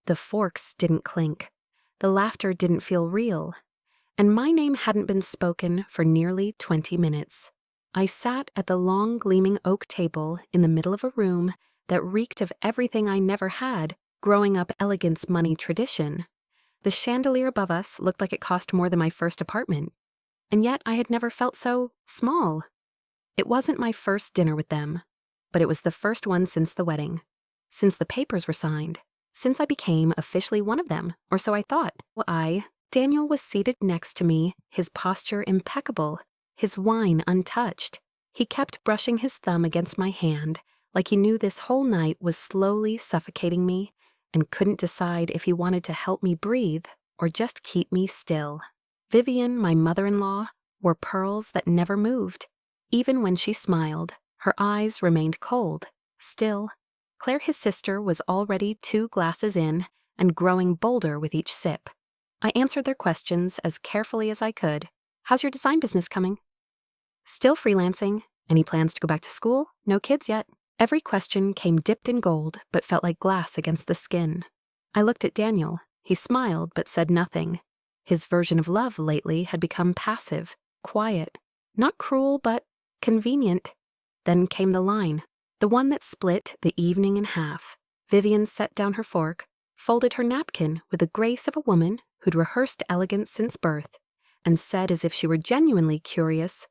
The forks didn't clink. The laughter didn't feel real. And my name hadn't been spoken for nearly 20 minutes. I sat at the long, gleaming oak table in the middle of a room that reeked of everything I never had growing up elegance money tradition. The chandelier above us looked like it cost more than my first apartment. And yet I had never felt so small. It wasn't my first dinner with them, but it was the first one since the wedding, since the papers were signed, since I became officially one of them, or so I thought. Daniel was seated next to me, his posture impeccable, his wine untouched. He kept brushing his thumb against my hand, like he knew this whole night was slowly suffocating me and couldn't decide if he wanted to help me breathe or just keep me still. Vivian, my mother-in-law, wore pearls that never moved. Even when she smiled, her eyes remained cold, still. Claire, his sister, was already 2 glasses in and growing bolder with each sip. I answered their questions as carefully as I could. How's your design business coming? Still freelancing. Any plans to go back to school? No kids yet. Every question came dipped in gold but felt like glass against the skin. I looked at Daniel. He smiled but said nothing. His version of love lately had become passive, quiet, not cruel but convenient. Then came the line, the one that split the evening in half. Vivian set down her fork, folded her napkin with the grace of a woman who'd rehearsed elegance since birth, and said as if she were genuinely curious,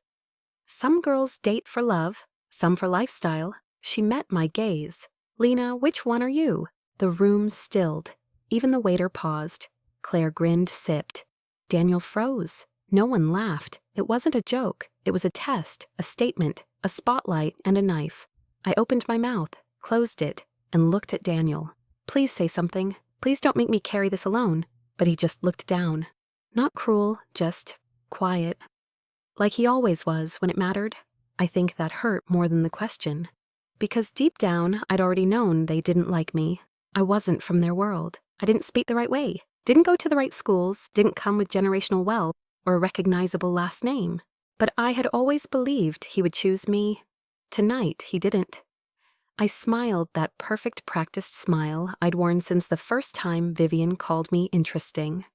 "Some girls date for love, some for lifestyle." She met my gaze. "Lena, which one are you?" The room stilled. Even the waiter paused. Claire grinned, sipped. Daniel froze. No one laughed. It wasn't a joke. It was a test, a statement, a spotlight, and a knife. I opened my mouth, closed it, and looked at Daniel. "Please say something. Please don't make me carry this alone." But he just looked down. Not cruel, just quiet. Like he always was when it mattered. I think that hurt more than the question. Because deep down, I'd already known they didn't like me. I wasn't from their world. I didn't speak the right way, didn't go to the right schools, didn't come with generational wealth or a recognizable last name. But I had always believed he would choose me. Tonight, he didn't. I smiled that perfect practiced smile I'd worn since the first time Vivian called me interesting.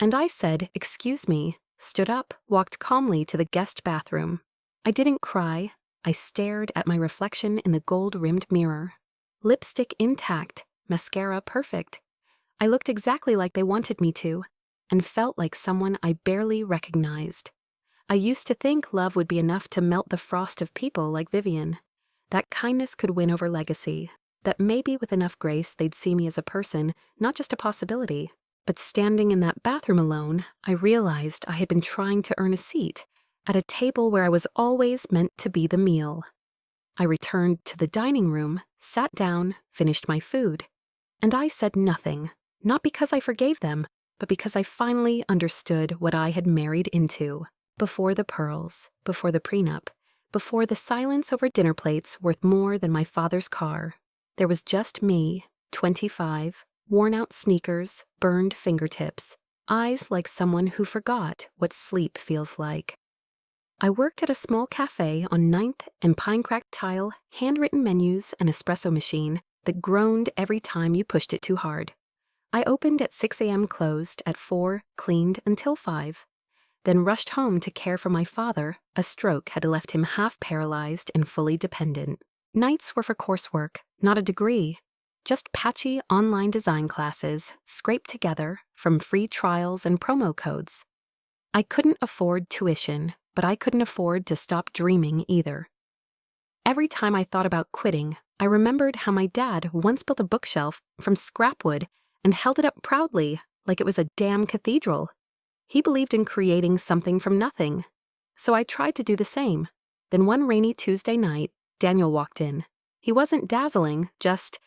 And I said, "Excuse me," stood up, walked calmly to the guest bathroom. I didn't cry. I stared at my reflection in the gold-rimmed mirror. Lipstick intact, mascara perfect. I looked exactly like they wanted me to, and felt like someone I barely recognized. I used to think love would be enough to melt the frost of people like Vivian. That kindness could win over legacy. That maybe with enough grace they'd see me as a person, not just a possibility. But standing in that bathroom alone, I realized I had been trying to earn a seat at a table where I was always meant to be the meal. I returned to the dining room, sat down, finished my food. And I said nothing, not because I forgave them, but because I finally understood what I had married into. Before the pearls, before the prenup, before the silence over dinner plates worth more than my father's car. There was just me, 25, worn-out sneakers, burned fingertips, eyes like someone who forgot what sleep feels like. I worked at a small cafe on 9th and pine-cracked tile, handwritten menus, and espresso machine that groaned every time you pushed it too hard. I opened at 6 a.m., closed at 4, cleaned until 5. Then rushed home to care for my father. A stroke had left him half paralyzed and fully dependent. Nights were for coursework, not a degree. Just patchy online design classes, scraped together from free trials and promo codes. I couldn't afford tuition, but I couldn't afford to stop dreaming either. Every time I thought about quitting, I remembered how my dad once built a bookshelf from scrap wood and held it up proudly like it was a damn cathedral. He believed in creating something from nothing. So I tried to do the same. Then one rainy Tuesday night, Daniel walked in. He wasn't dazzling, just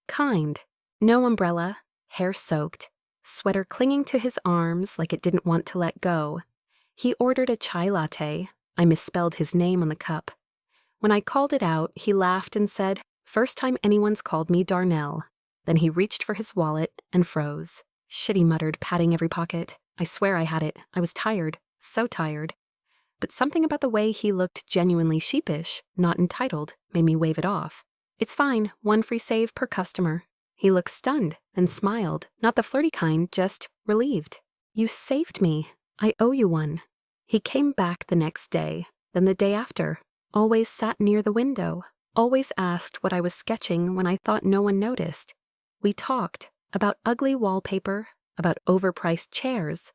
kind. No umbrella, hair soaked, sweater clinging to his arms like it didn't want to let go. He ordered a chai latte. I misspelled his name on the cup. When I called it out, he laughed and said, "First time anyone's called me Darnell." Then he reached for his wallet and froze. "Shit," he muttered, patting every pocket. I swear I had it. I was tired, so tired. But something about the way he looked genuinely sheepish, not entitled, made me wave it off. "It's fine, 1 free save per customer." He looked stunned and smiled, not the flirty kind, just relieved. "You saved me. I owe you one." He came back the next day, then the day after, always sat near the window, always asked what I was sketching when I thought no one noticed. We talked about ugly wallpaper, about overpriced chairs,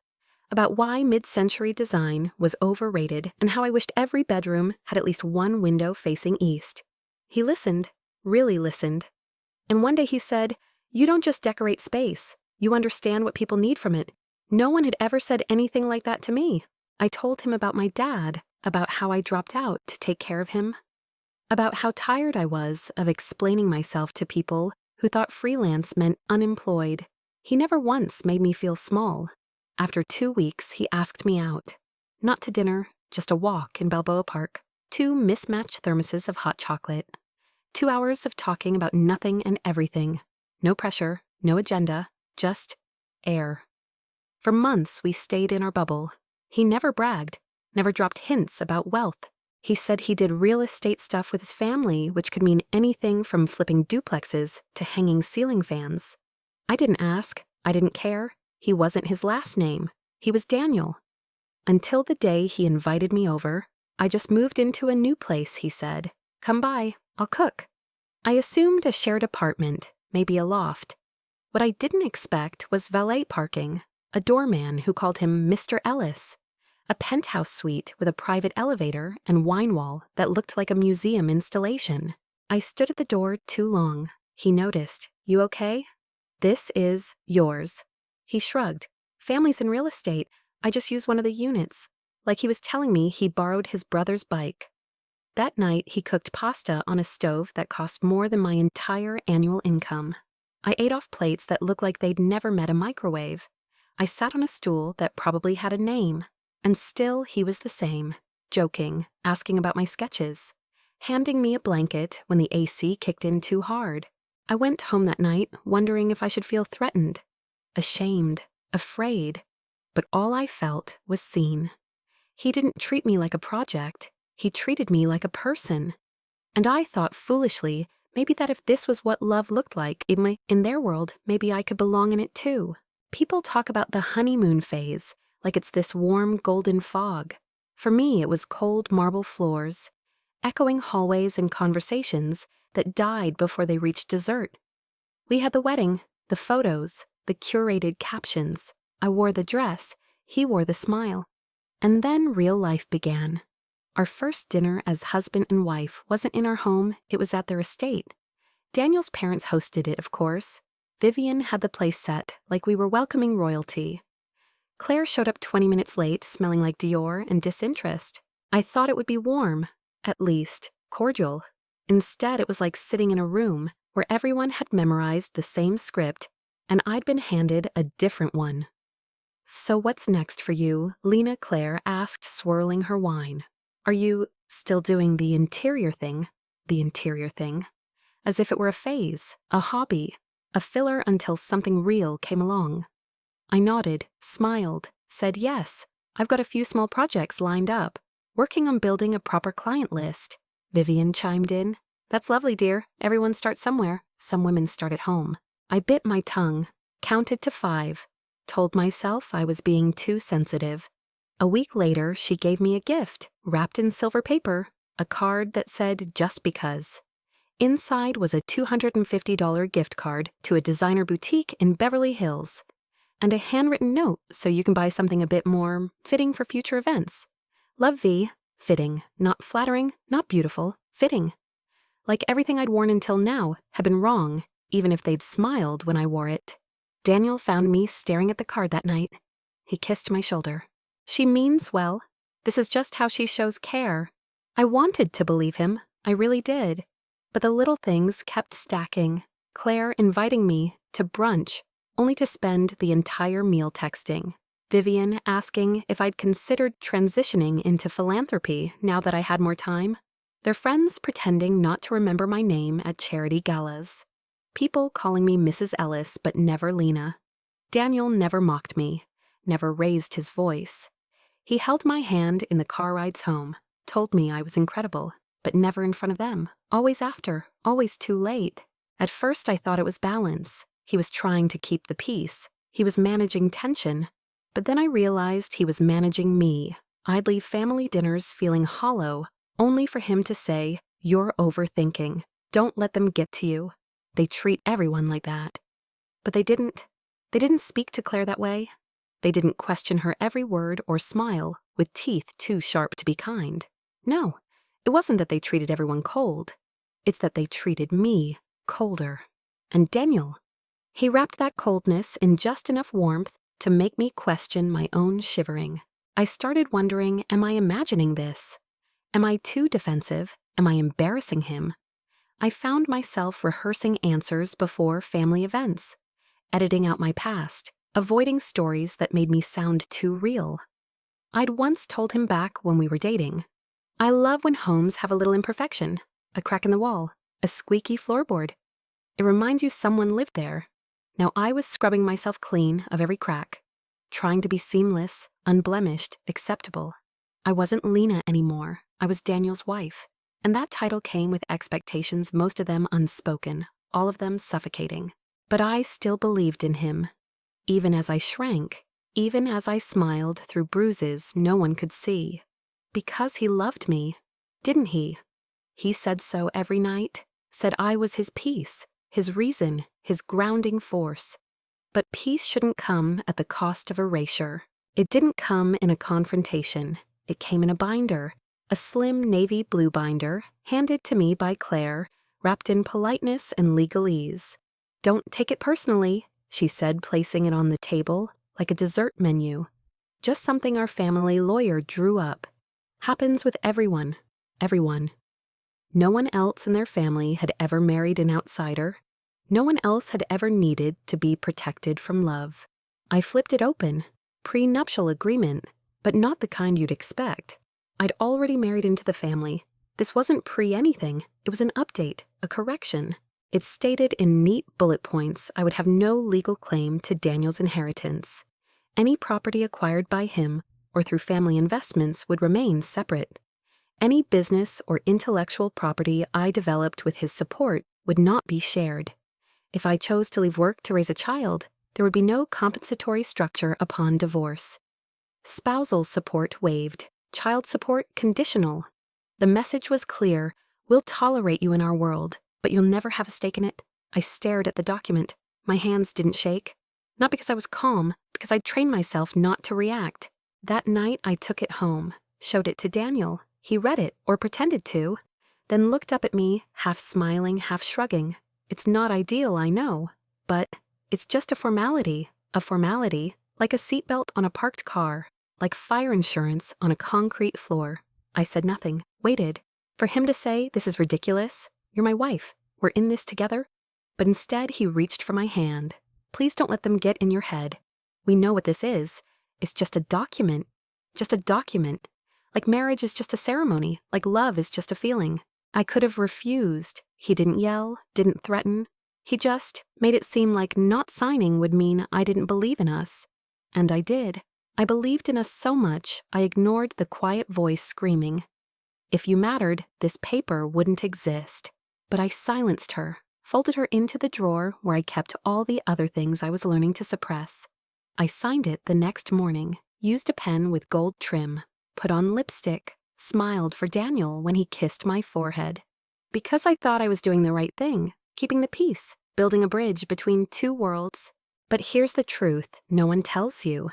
about why mid-century design was overrated and how I wished every bedroom had at least one window facing east. He listened, really listened. And one day he said, "You don't just decorate space. You understand what people need from it." No one had ever said anything like that to me. I told him about my dad, about how I dropped out to take care of him, about how tired I was of explaining myself to people who thought freelance meant unemployed. He never once made me feel small. After 2 weeks, he asked me out. Not to dinner, just a walk in Balboa Park, 2 mismatched thermoses of hot chocolate, 2 hours of talking about nothing and everything. No pressure, no agenda, just air. For months, we stayed in our bubble. He never bragged, never dropped hints about wealth. He said he did real estate stuff with his family, which could mean anything from flipping duplexes to hanging ceiling fans. I didn't ask. I didn't care. He wasn't his last name. He was Daniel. Until the day he invited me over. "I just moved into a new place," he said. "Come by. I'll cook." I assumed a shared apartment, maybe a loft. What I didn't expect was valet parking, a doorman who called him Mr. Ellis, a penthouse suite with a private elevator and wine wall that looked like a museum installation. I stood at the door too long. He noticed. "You okay?" "This is yours." He shrugged. "Family's in real estate. I just use one of the units." Like he was telling me he borrowed his brother's bike. That night, he cooked pasta on a stove that cost more than my entire annual income. I ate off plates that looked like they'd never met a microwave. I sat on a stool that probably had a name. And still he was the same, joking, asking about my sketches, handing me a blanket when the AC kicked in too hard. I went home that night wondering if I should feel threatened, ashamed, afraid, but all I felt was seen. He didn't treat me like a project. He treated me like a person. And I thought foolishly, maybe that if this was what love looked like in their world, maybe I could belong in it too. People talk about the honeymoon phase, like it's this warm golden fog. For me, it was cold marble floors, echoing hallways and conversations that died before they reached dessert. We had the wedding, the photos, the curated captions. I wore the dress, he wore the smile. And then real life began. Our first dinner as husband and wife wasn't in our home, it was at their estate. Daniel's parents hosted it, of course. Vivian had the place set, like we were welcoming royalty. Claire showed up 20 minutes late, smelling like Dior and disinterest. I thought it would be warm, at least cordial. Instead, it was like sitting in a room where everyone had memorized the same script, and I'd been handed a different one. "So what's next for you?" Lena Claire asked, swirling her wine. "Are you still doing the interior thing?" The interior thing. As if it were a phase, a hobby, a filler until something real came along. I nodded, smiled, said yes. I've got a few small projects lined up, working on building a proper client list. Vivian chimed in. "That's lovely, dear. Everyone starts somewhere. Some women start at home." I bit my tongue, counted to 5, told myself I was being too sensitive. A week later, she gave me a gift, wrapped in silver paper, a card that said, "Just because." Inside was a $250 gift card to a designer boutique in Beverly Hills, and a handwritten note so you can buy something a bit more fitting for future events. Love V, fitting, not flattering, not beautiful, fitting. Like everything I'd worn until now had been wrong, even if they'd smiled when I wore it. Daniel found me staring at the card that night. He kissed my shoulder. "She means well. This is just how she shows care." I wanted to believe him, I really did. But the little things kept stacking. Claire inviting me to brunch, only to spend the entire meal texting. Vivian asking if I'd considered transitioning into philanthropy now that I had more time. Their friends pretending not to remember my name at charity galas. People calling me Mrs. Ellis, but never Lena. Daniel never mocked me, never raised his voice. He held my hand in the car rides home, told me I was incredible, but never in front of them, always after, always too late. At first I thought it was balance. He was trying to keep the peace. He was managing tension. But then I realized he was managing me. I'd leave family dinners feeling hollow, only for him to say, "You're overthinking. Don't let them get to you." They treat everyone like that. But they didn't. They didn't speak to Claire that way. They didn't question her every word or smile with teeth too sharp to be kind. No, it wasn't that they treated everyone cold. It's that they treated me colder. And Daniel, he wrapped that coldness in just enough warmth to make me question my own shivering. I started wondering, am I imagining this? Am I too defensive? Am I embarrassing him? I found myself rehearsing answers before family events, editing out my past, avoiding stories that made me sound too real. I'd once told him back when we were dating, "I love when homes have a little imperfection, a crack in the wall, a squeaky floorboard. It reminds you someone lived there." Now I was scrubbing myself clean of every crack, trying to be seamless, unblemished, acceptable. I wasn't Lena anymore. I was Daniel's wife. And that title came with expectations, most of them unspoken, all of them suffocating. But I still believed in him. Even as I shrank, even as I smiled through bruises no one could see. Because he loved me, didn't he? He said so every night, said I was his peace, his reason, his grounding force. But peace shouldn't come at the cost of erasure. It didn't come in a confrontation. It came in a binder, a slim navy blue binder, handed to me by Claire, wrapped in politeness and legalese. "Don't take it personally," she said, placing it on the table like a dessert menu. "Just something our family lawyer drew up. Happens with everyone. Everyone." No one else in their family had ever married an outsider. No one else had ever needed to be protected from love. I flipped it open. Prenuptial agreement, but not the kind you'd expect. I'd already married into the family. This wasn't pre-anything. It was an update, a correction. It stated in neat bullet points I would have no legal claim to Daniel's inheritance. Any property acquired by him or through family investments would remain separate. Any business or intellectual property I developed with his support would not be shared. If I chose to leave work to raise a child, there would be no compensatory structure upon divorce. Spousal support waived, child support conditional. The message was clear: we'll tolerate you in our world, but you'll never have a stake in it. I stared at the document. My hands didn't shake. Not because I was calm, because I'd trained myself not to react. That night I took it home, showed it to Daniel. He read it, or pretended to, then looked up at me, half smiling, half shrugging. It's not ideal, I know, but it's just a formality, like a seatbelt on a parked car, like fire insurance on a concrete floor. I said nothing, waited, for him to say, "This is ridiculous. You're my wife. We're in this together." But instead, he reached for my hand. "Please don't let them get in your head. We know what this is. It's just a document. Just a document. Like marriage is just a ceremony, like love is just a feeling." I could have refused. He didn't yell, didn't threaten. He just made it seem like not signing would mean I didn't believe in us. And I did. I believed in us so much, I ignored the quiet voice screaming, "If you mattered, this paper wouldn't exist." But I silenced her, folded her into the drawer where I kept all the other things I was learning to suppress. I signed it the next morning, used a pen with gold trim, put on lipstick, smiled for Daniel when he kissed my forehead. Because I thought I was doing the right thing, keeping the peace, building a bridge between two worlds. But here's the truth no one tells you.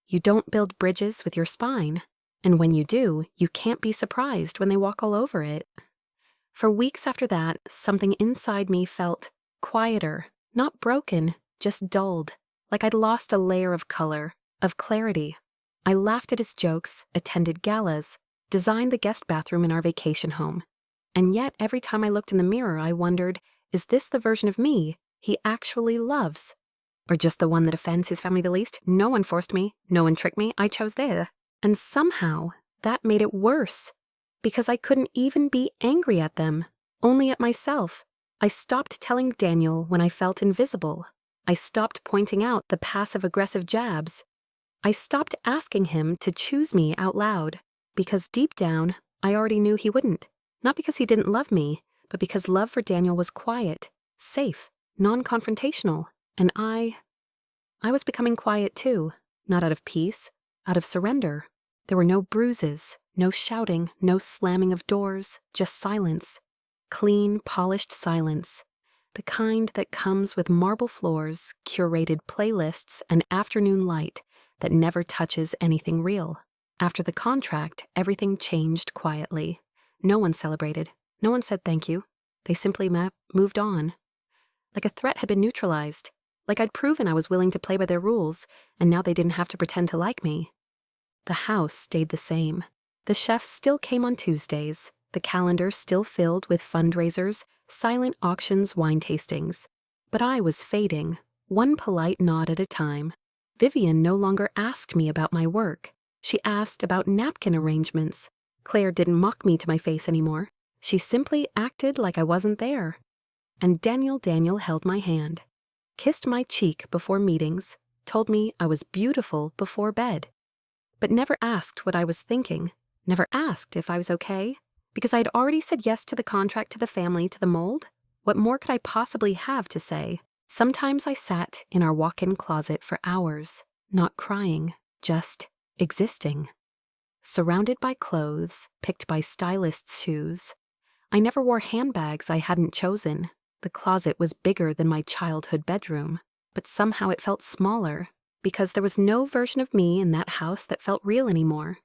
You don't build bridges with your spine. And when you do, you can't be surprised when they walk all over it. For weeks after that, something inside me felt quieter, not broken, just dulled, like I'd lost a layer of color, of clarity. I laughed at his jokes, attended galas, designed the guest bathroom in our vacation home. And yet, every time I looked in the mirror, I wondered, is this the version of me he actually loves? Or just the one that offends his family the least? No one forced me. No one tricked me. I chose there. And somehow, that made it worse. Because I couldn't even be angry at them, only at myself. I stopped telling Daniel when I felt invisible. I stopped pointing out the passive-aggressive jabs. I stopped asking him to choose me out loud. Because deep down, I already knew he wouldn't. Not because he didn't love me, but because love for Daniel was quiet, safe, non-confrontational, and I was becoming quiet too, not out of peace, out of surrender. There were no bruises, no shouting, no slamming of doors, just silence. Clean, polished silence. The kind that comes with marble floors, curated playlists, and afternoon light that never touches anything real. After the contract, everything changed quietly. No one celebrated. No one said thank you. They simply moved on. Like a threat had been neutralized. Like I'd proven I was willing to play by their rules, and now they didn't have to pretend to like me. The house stayed the same. The chef still came on Tuesdays. The calendar still filled with fundraisers, silent auctions, wine tastings. But I was fading, one polite nod at a time. Vivian no longer asked me about my work. She asked about napkin arrangements. Claire didn't mock me to my face anymore. She simply acted like I wasn't there. And Daniel held my hand, kissed my cheek before meetings, told me I was beautiful before bed, but never asked what I was thinking, never asked if I was okay, because I'd already said yes to the contract, to the family, to the mold. What more could I possibly have to say? Sometimes I sat in our walk-in closet for hours, not crying, just existing. Surrounded by clothes, picked by stylists' shoes. I never wore handbags I hadn't chosen. The closet was bigger than my childhood bedroom, but somehow it felt smaller, because there was no version of me in that house that felt real anymore.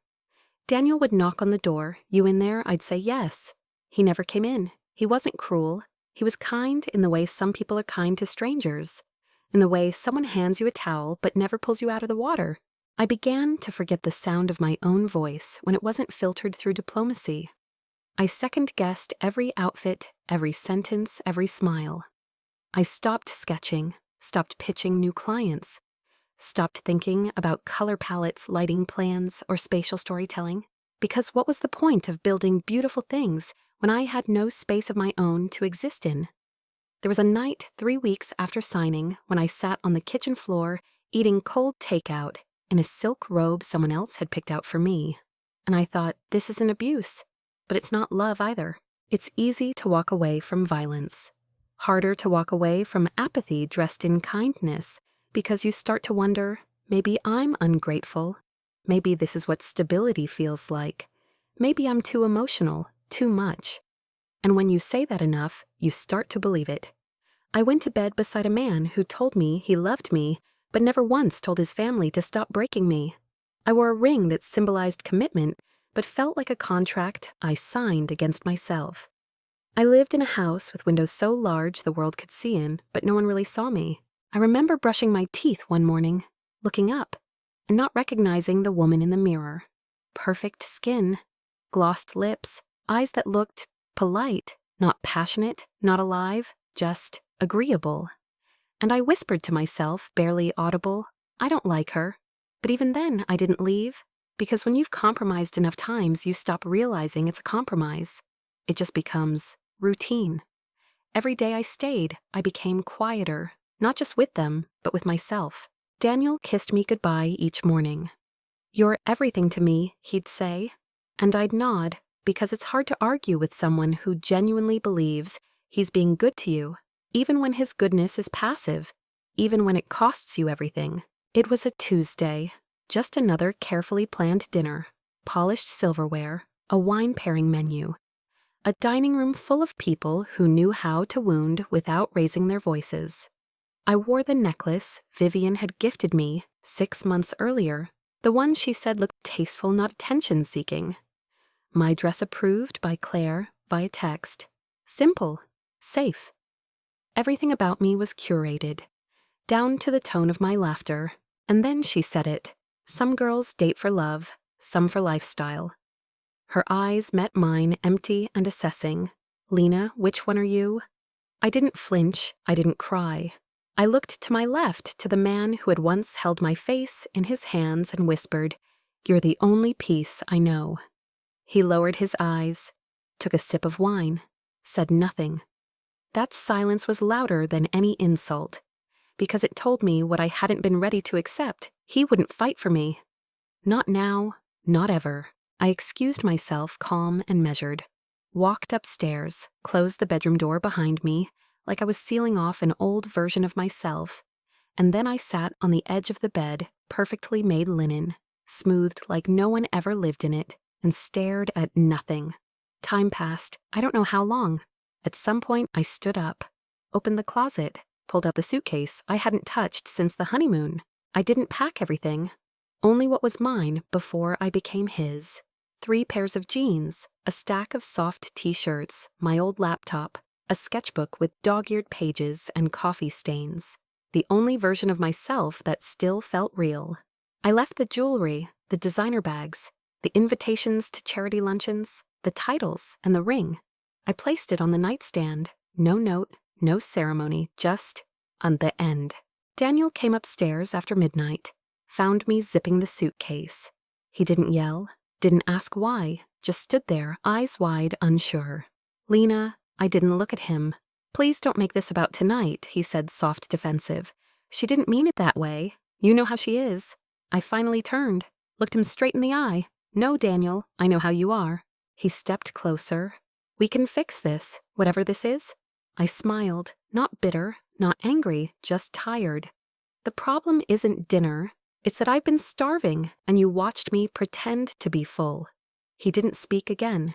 Daniel would knock on the door. You in there? I'd say yes. He never came in. He wasn't cruel. He was kind in the way some people are kind to strangers, in the way someone hands you a towel but never pulls you out of the water. I began to forget the sound of my own voice when it wasn't filtered through diplomacy. I second-guessed every outfit, every sentence, every smile. I stopped sketching, stopped pitching new clients, stopped thinking about color palettes, lighting plans, or spatial storytelling, because what was the point of building beautiful things when I had no space of my own to exist in? There was a night 3 weeks after signing when I sat on the kitchen floor eating cold takeout in a silk robe someone else had picked out for me, and I thought, this isn't abuse. But it's not love either. It's easy to walk away from violence. Harder to walk away from apathy dressed in kindness, because you start to wonder, maybe I'm ungrateful. Maybe this is what stability feels like. Maybe I'm too emotional, too much. And when you say that enough, you start to believe it. I went to bed beside a man who told me he loved me, but never once told his family to stop breaking me. I wore a ring that symbolized commitment, but felt like a contract I signed against myself. I lived in a house with windows so large the world could see in, but no one really saw me. I remember brushing my teeth one morning, looking up, and not recognizing the woman in the mirror. Perfect skin, glossed lips, eyes that looked polite, not passionate, not alive, just agreeable. And I whispered to myself, barely audible, I don't like her. But even then, I didn't leave. Because when you've compromised enough times, you stop realizing it's a compromise. It just becomes routine. Every day I stayed, I became quieter, not just with them, but with myself. Daniel kissed me goodbye each morning. You're everything to me, he'd say. And I'd nod, because it's hard to argue with someone who genuinely believes he's being good to you, even when his goodness is passive, even when it costs you everything. It was a Tuesday. Just another carefully planned dinner, polished silverware, a wine pairing menu, a dining room full of people who knew how to wound without raising their voices. I wore the necklace Vivian had gifted me 6 months earlier, the one she said looked tasteful, not attention-seeking. My dress approved by Claire via text. Simple, safe. Everything about me was curated, down to the tone of my laughter, and then she said it. Some girls date for love, some for lifestyle. Her eyes met mine, empty and assessing. Lena, which one are you? I didn't flinch, I didn't cry. I looked to my left to the man who had once held my face in his hands and whispered, You're the only peace I know. He lowered his eyes, took a sip of wine, said nothing. That silence was louder than any insult, because it told me what I hadn't been ready to accept. He wouldn't fight for me. Not now, not ever. I excused myself, calm and measured. Walked upstairs, closed the bedroom door behind me, like I was sealing off an old version of myself. And then I sat on the edge of the bed, perfectly made linen, smoothed like no one ever lived in it, and stared at nothing. Time passed, I don't know how long. At some point, I stood up, opened the closet, pulled out the suitcase I hadn't touched since the honeymoon. I didn't pack everything, only what was mine before I became his. 3 pairs of jeans, a stack of soft t-shirts, my old laptop, a sketchbook with dog-eared pages and coffee stains. The only version of myself that still felt real. I left the jewelry, the designer bags, the invitations to charity luncheons, the titles, and the ring. I placed it on the nightstand. No note, no ceremony, just on the end. Daniel came upstairs after midnight, found me zipping the suitcase. He didn't yell, didn't ask why, just stood there, eyes wide, unsure. Lena, I didn't look at him. Please don't make this about tonight, he said, soft defensive. She didn't mean it that way. You know how she is. I finally turned, looked him straight in the eye. No, Daniel, I know how you are. He stepped closer. We can fix this, whatever this is. I smiled, not bitter, not angry, just tired. The problem isn't dinner. It's that I've been starving, and you watched me pretend to be full. He didn't speak again.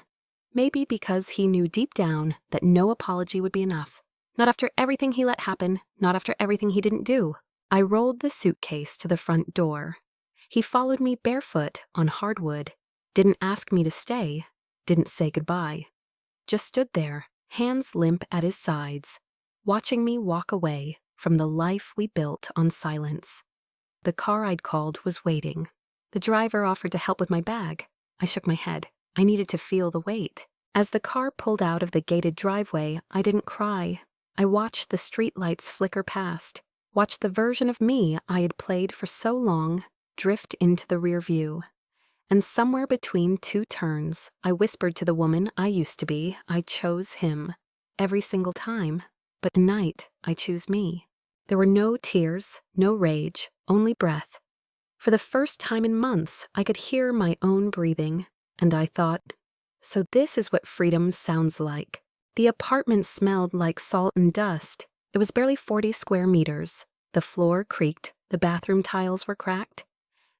Maybe because he knew deep down that no apology would be enough. Not after everything he let happen, not after everything he didn't do. I rolled the suitcase to the front door. He followed me barefoot on hardwood, didn't ask me to stay, didn't say goodbye. Just stood there, hands limp at his sides, watching me walk away from the life we built on silence. The car I'd called was waiting. The driver offered to help with my bag. I shook my head. I needed to feel the weight. As the car pulled out of the gated driveway, I didn't cry. I watched the streetlights flicker past, watched the version of me I had played for so long drift into the rear view. And somewhere between 2 turns, I whispered to the woman I used to be, I chose him. Every single time. But tonight, I choose me. There were no tears, no rage, only breath. For the first time in months, I could hear my own breathing. And I thought, so this is what freedom sounds like. The apartment smelled like salt and dust. It was barely 40 square meters. The floor creaked, the bathroom tiles were cracked.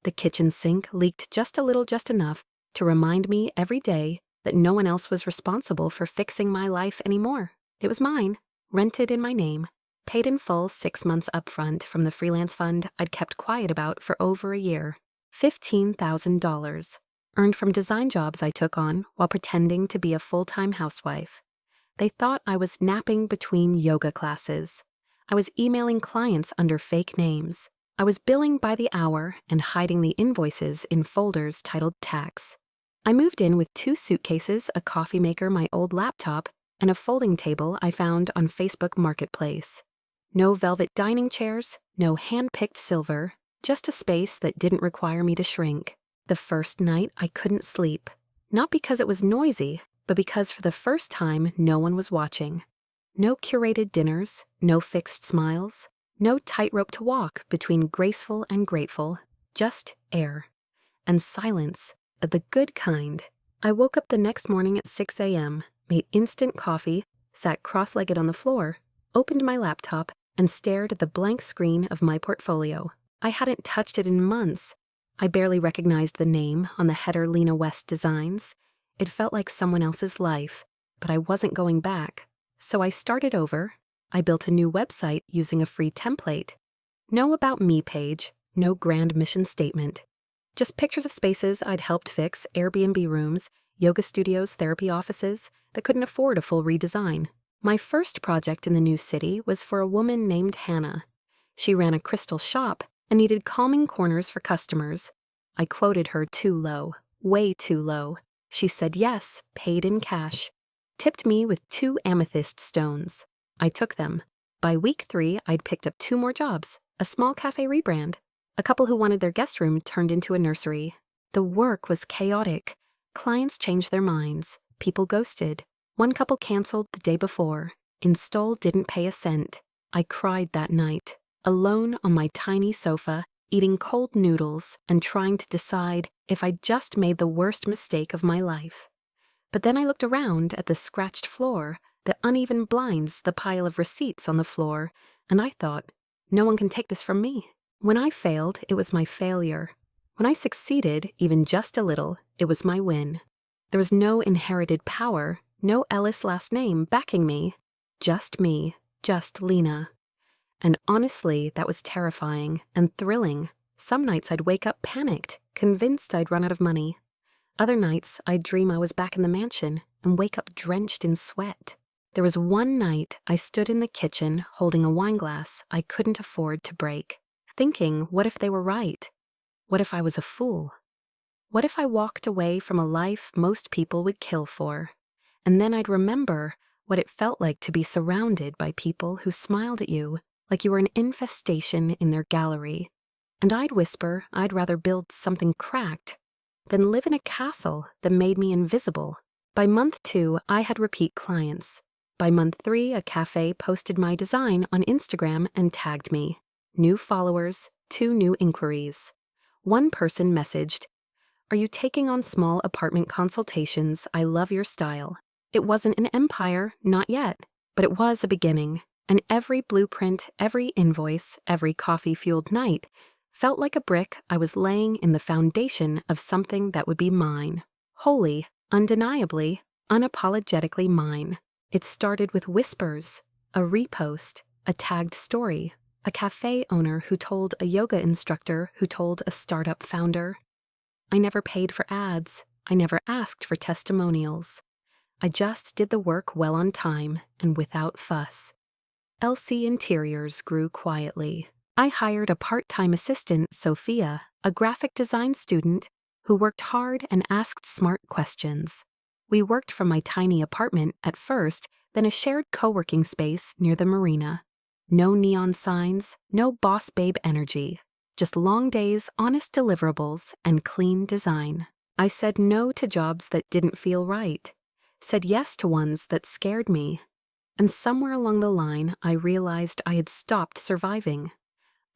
The kitchen sink leaked just a little, just enough to remind me every day that no one else was responsible for fixing my life anymore. It was mine, rented in my name, paid in full 6 months upfront from the freelance fund I'd kept quiet about for over a year. $15,000. Earned from design jobs I took on while pretending to be a full-time housewife. They thought I was napping between yoga classes. I was emailing clients under fake names. I was billing by the hour and hiding the invoices in folders titled tax. I moved in with 2 suitcases, a coffee maker, my old laptop, and a folding table I found on Facebook Marketplace. No velvet dining chairs, no hand-picked silver, just a space that didn't require me to shrink. The first night, I couldn't sleep. Not because it was noisy, but because for the first time, no one was watching. No curated dinners, no fixed smiles, no tightrope to walk between graceful and grateful, just air. And silence, the good kind. I woke up the next morning at 6 a.m., made instant coffee, sat cross-legged on the floor, opened my laptop, and stared at the blank screen of my portfolio. I hadn't touched it in months. I barely recognized the name on the header Lena West Designs. It felt like someone else's life, but I wasn't going back. So I started over. I built a new website using a free template. No About Me page, no grand mission statement. Just pictures of spaces I'd helped fix, Airbnb rooms, yoga studios, therapy offices that couldn't afford a full redesign. My first project in the new city was for a woman named Hannah. She ran a crystal shop and needed calming corners for customers. I quoted her too low, way too low. She said yes, paid in cash. Tipped me with 2 amethyst stones. I took them. By week 3, I'd picked up 2 more jobs, a small cafe rebrand. A couple who wanted their guest room turned into a nursery. The work was chaotic. Clients changed their minds. People ghosted. One couple canceled the day before. Install didn't pay a cent. I cried that night, alone on my tiny sofa, eating cold noodles and trying to decide if I'd just made the worst mistake of my life. But then I looked around at the scratched floor, the uneven blinds, the pile of receipts on the floor, and I thought, no one can take this from me. When I failed, it was my failure. When I succeeded, even just a little, it was my win. There was no inherited power, no Ellis last name backing me. Just me, just Lena. And honestly, that was terrifying and thrilling. Some nights I'd wake up panicked, convinced I'd run out of money. Other nights I'd dream I was back in the mansion and wake up drenched in sweat. There was one night I stood in the kitchen holding a wine glass I couldn't afford to break, thinking, what if they were right? What if I was a fool? What if I walked away from a life most people would kill for? And then I'd remember what it felt like to be surrounded by people who smiled at you like you were an infestation in their gallery. And I'd whisper I'd rather build something cracked than live in a castle that made me invisible. By month 2, I had repeat clients. By month 3, a cafe posted my design on Instagram and tagged me. New followers, 2 new inquiries. One person messaged, "Are you taking on small apartment consultations? I love your style." It wasn't an empire, not yet, but it was a beginning. And every blueprint, every invoice, every coffee-fueled night felt like a brick I was laying in the foundation of something that would be mine. Wholly, undeniably, unapologetically mine. It started with whispers, a repost, a tagged story, a cafe owner who told a yoga instructor who told a startup founder. I never paid for ads. I never asked for testimonials. I just did the work well on time and without fuss. LC Interiors grew quietly. I hired a part-time assistant, Sophia, a graphic design student who worked hard and asked smart questions. We worked from my tiny apartment at first, then a shared co-working space near the marina. No neon signs, no boss babe energy. Just long days, honest deliverables, and clean design. I said no to jobs that didn't feel right. Said yes to ones that scared me. And somewhere along the line, I realized I had stopped surviving.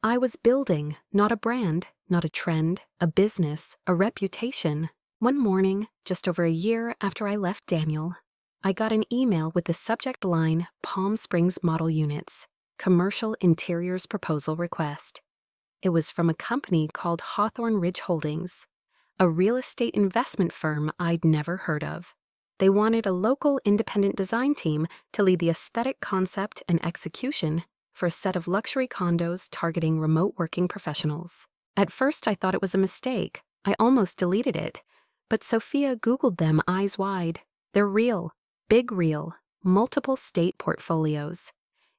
I was building, not a brand, not a trend, a business, a reputation. One morning, just over a year after I left Daniel, I got an email with the subject line, Palm Springs Model Units, Commercial Interiors Proposal Request. It was from a company called Hawthorne Ridge Holdings, a real estate investment firm I'd never heard of. They wanted a local independent design team to lead the aesthetic concept and execution for a set of luxury condos targeting remote working professionals. At first I thought it was a mistake. I almost deleted it. But Sophia Googled them eyes wide. They're real, big real, multiple state portfolios.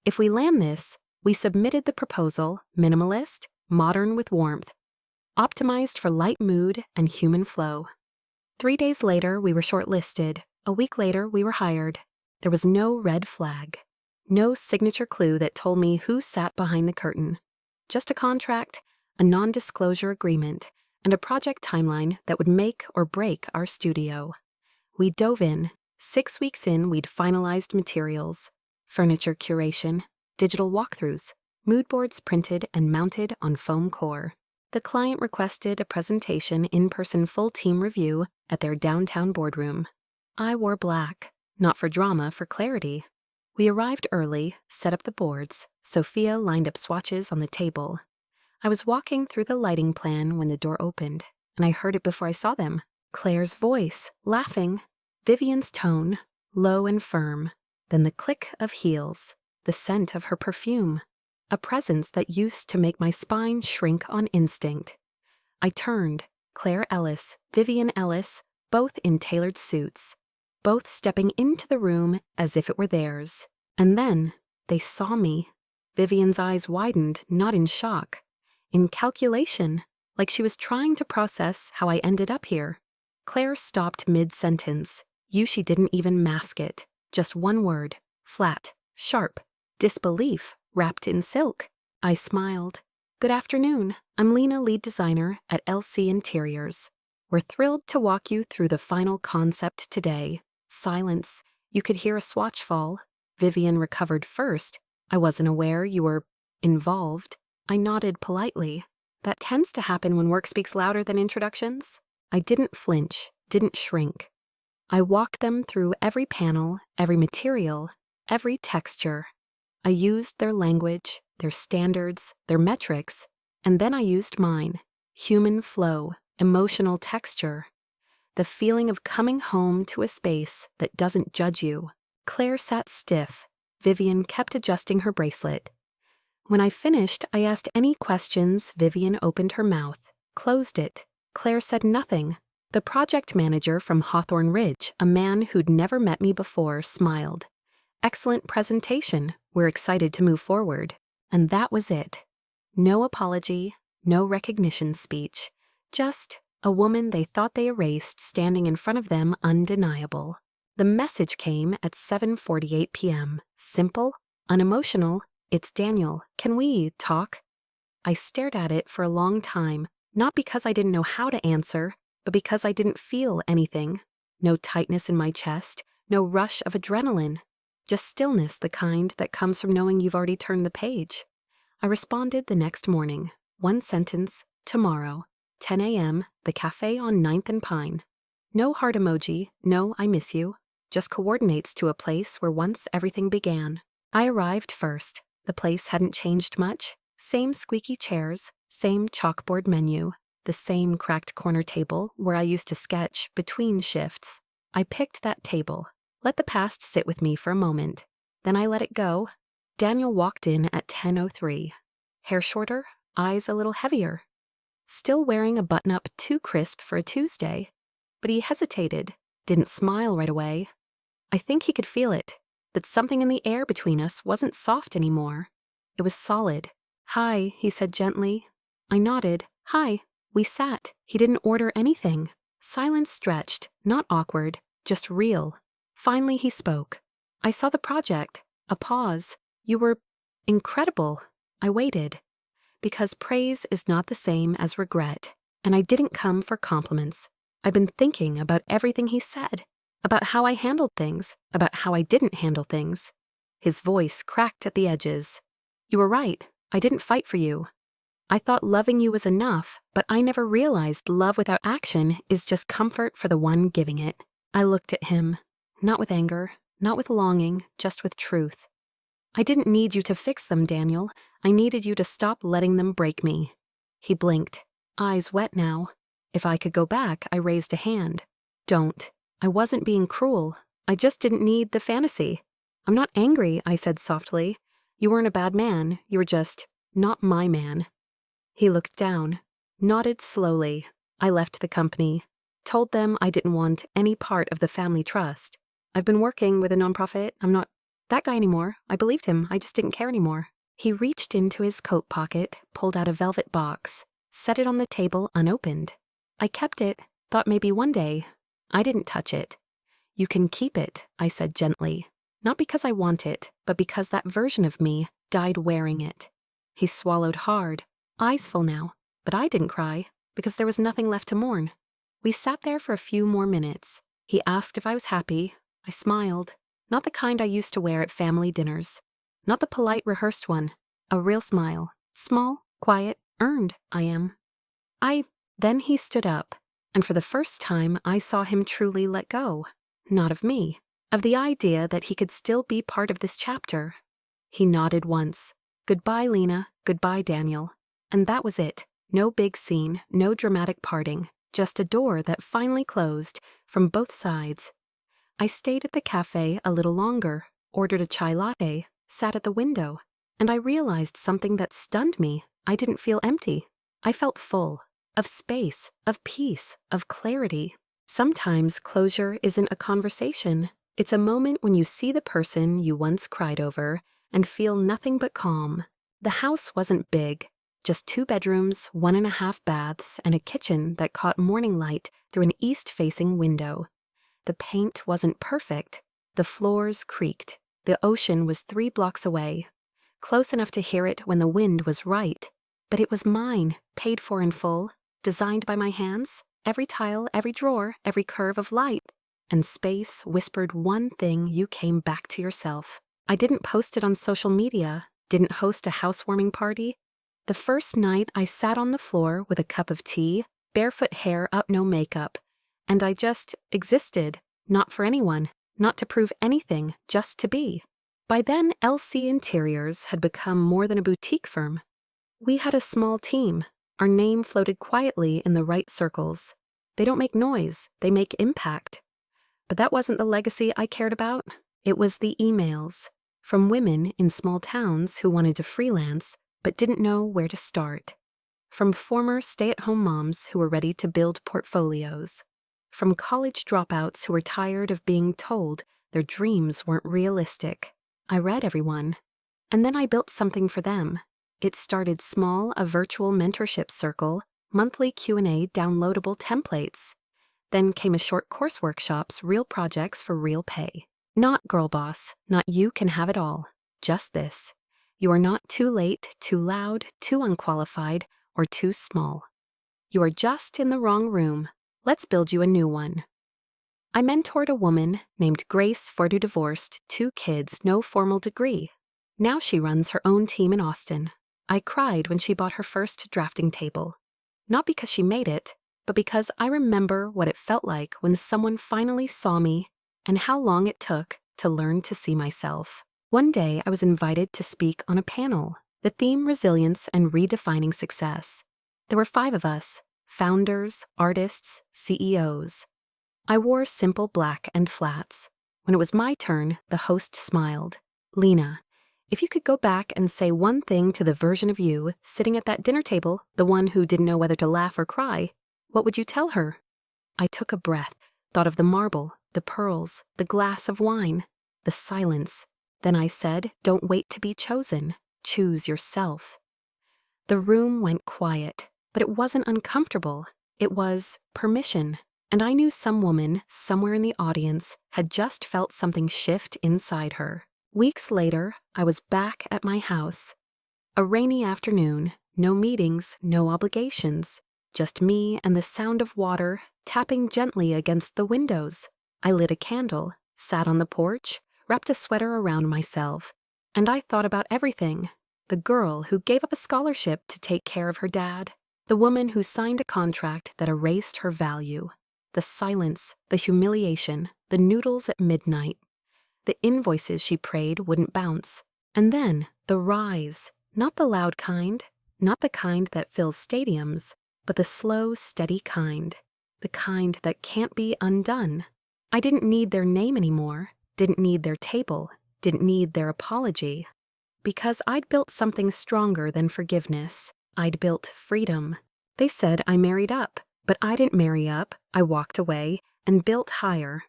If we land this, we submitted the proposal, minimalist, modern with warmth, optimized for light mood and human flow. 3 days later, we were shortlisted. A week later, we were hired. There was no red flag. No signature clue that told me who sat behind the curtain. Just a contract, a non-disclosure agreement, and a project timeline that would make or break our studio. We dove in. 6 weeks in, we'd finalized materials, furniture curation, digital walkthroughs, mood boards printed and mounted on foam core. The client requested a presentation in-person full team review at their downtown boardroom. I wore black, not for drama, for clarity. We arrived early, set up the boards. Sophia lined up swatches on the table. I was walking through the lighting plan when the door opened, and I heard it before I saw them. Claire's voice, laughing. Vivian's tone, low and firm. Then the click of heels, the scent of her perfume. A presence that used to make my spine shrink on instinct. I turned. Claire Ellis, Vivian Ellis, both in tailored suits. Both stepping into the room as if it were theirs. And then they saw me. Vivian's eyes widened, not in shock. In calculation, like she was trying to process how I ended up here. Claire stopped mid-sentence. She didn't even mask it. Just one word. Flat. Sharp. Disbelief, wrapped in silk. I smiled. "Good afternoon. I'm Lena, lead designer at LC Interiors. We're thrilled to walk you through the final concept today." Silence. You could hear a swatch fall. Vivian recovered first. "I wasn't aware you were involved." I nodded politely. That tends to happen when work speaks louder than introductions. I didn't flinch, didn't shrink. I walked them through every panel, every material, every texture. I used their language, their standards, their metrics, and then I used mine. Human flow, emotional texture. The feeling of coming home to a space that doesn't judge you. Claire sat stiff. Vivian kept adjusting her bracelet. When I finished, I asked any questions. Vivian opened her mouth, closed it. Claire said nothing. The project manager from Hawthorne Ridge, a man who'd never met me before, smiled. Excellent presentation. We're excited to move forward. And that was it. No apology, no recognition speech. Just a woman they thought they erased standing in front of them, undeniable. The message came at 7:48 p.m. Simple, unemotional. It's Daniel. Can we talk? I stared at it for a long time, not because I didn't know how to answer, but because I didn't feel anything. No tightness in my chest, no rush of adrenaline. Just stillness, the kind that comes from knowing you've already turned the page. I responded the next morning. One sentence, tomorrow, 10 a.m., the cafe on 9th and Pine. No heart emoji, no I miss you. Just coordinates to a place where once everything began. I arrived first. The place hadn't changed much. Same squeaky chairs, same chalkboard menu, the same cracked corner table where I used to sketch between shifts. I picked that table. Let the past sit with me for a moment. Then I let it go. Daniel walked in at 10:03. Hair shorter, eyes a little heavier. Still wearing a button-up too crisp for a Tuesday. But he hesitated, didn't smile right away. I think he could feel it, that something in the air between us wasn't soft anymore. It was solid. Hi, he said gently. I nodded. Hi. We sat. He didn't order anything. Silence stretched, not awkward, just real. Finally he spoke. I saw the project. A pause. You were incredible. I waited. Because praise is not the same as regret, and I didn't come for compliments. I've been thinking about everything he said, about how I handled things, about how I didn't handle things. His voice cracked at the edges. You were right. I didn't fight for you. I thought loving you was enough, but I never realized love without action is just comfort for the one giving it. I looked at him, not with anger, not with longing, just with truth. I didn't need you to fix them, Daniel. I needed you to stop letting them break me. He blinked, eyes wet now. If I could go back, I raised a hand. Don't. I wasn't being cruel. I just didn't need the fantasy. I'm not angry, I said softly. You weren't a bad man. You were just not my man. He looked down, nodded slowly. I left the company, told them I didn't want any part of the family trust. I've been working with a nonprofit. I'm not that guy anymore. I believed him. I just didn't care anymore. He reached into his coat pocket, pulled out a velvet box, set it on the table unopened. I kept it, thought maybe one day. I didn't touch it. You can keep it, I said gently. Not because I want it, but because that version of me died wearing it. He swallowed hard. Eyes full now, but I didn't cry, because there was nothing left to mourn. We sat there for a few more minutes. He asked if I was happy. I smiled. Not the kind I used to wear at family dinners. Not the polite, rehearsed one. A real smile. Small, quiet, earned, I am. Then he stood up, and for the first time I saw him truly let go. Not of me. Of the idea that he could still be part of this chapter. He nodded once. Goodbye, Lena. Goodbye, Daniel. And that was it. No big scene, no dramatic parting, just a door that finally closed from both sides. I stayed at the cafe a little longer, ordered a chai latte, sat at the window, and I realized something that stunned me. I didn't feel empty. I felt full, of space, of peace, of clarity. Sometimes closure isn't a conversation. It's a moment when you see the person you once cried over and feel nothing but calm. The house wasn't big. Just 2 bedrooms, 1.5 baths, and a kitchen that caught morning light through an east-facing window. The paint wasn't perfect. The floors creaked. The ocean was 3 blocks away, close enough to hear it when the wind was right. But it was mine, paid for in full, designed by my hands, every tile, every drawer, every curve of light. And space whispered one thing: you came back to yourself. I didn't post it on social media, didn't host a housewarming party. The first night I sat on the floor with a cup of tea, barefoot hair up, no makeup, and I just existed, not for anyone, not to prove anything, just to be. By then, LC Interiors had become more than a boutique firm. We had a small team. Our name floated quietly in the right circles. They don't make noise, they make impact. But that wasn't the legacy I cared about. It was the emails from women in small towns who wanted to freelance but didn't know where to start. From former stay-at-home moms who were ready to build portfolios. From college dropouts who were tired of being told their dreams weren't realistic. I read every one. And then I built something for them. It started small, a virtual mentorship circle, monthly Q&A downloadable templates. Then came a short course workshops, real projects for real pay. Not girl boss, not you can have it all. Just this. You are not too late, too loud, too unqualified, or too small. You are just in the wrong room. Let's build you a new one. I mentored a woman named Grace Fordu, divorced, 2 kids, no formal degree. Now she runs her own team in Austin. I cried when she bought her first drafting table. Not because she made it, but because I remember what it felt like when someone finally saw me and how long it took to learn to see myself. One day I was invited to speak on a panel, the theme Resilience and Redefining Success. There were 5 of us, founders, artists, CEOs. I wore simple black and flats. When it was my turn, the host smiled. Lena, if you could go back and say one thing to the version of you sitting at that dinner table, the one who didn't know whether to laugh or cry, what would you tell her? I took a breath, thought of the marble, the pearls, the glass of wine, the silence. Then I said, don't wait to be chosen. Choose yourself. The room went quiet, but it wasn't uncomfortable. It was permission. And I knew some woman, somewhere in the audience, had just felt something shift inside her. Weeks later, I was back at my house. A rainy afternoon, no meetings, no obligations. Just me and the sound of water tapping gently against the windows. I lit a candle, sat on the porch, wrapped a sweater around myself, and I thought about everything. The girl who gave up a scholarship to take care of her dad. The woman who signed a contract that erased her value. The silence, the humiliation, the noodles at midnight. The invoices she prayed wouldn't bounce. And then the rise, not the loud kind, not the kind that fills stadiums, but the slow, steady kind. The kind that can't be undone. I didn't need their name anymore, didn't need their table, didn't need their apology. Because I'd built something stronger than forgiveness. I'd built freedom. They said I married up, but I didn't marry up. I walked away and built higher.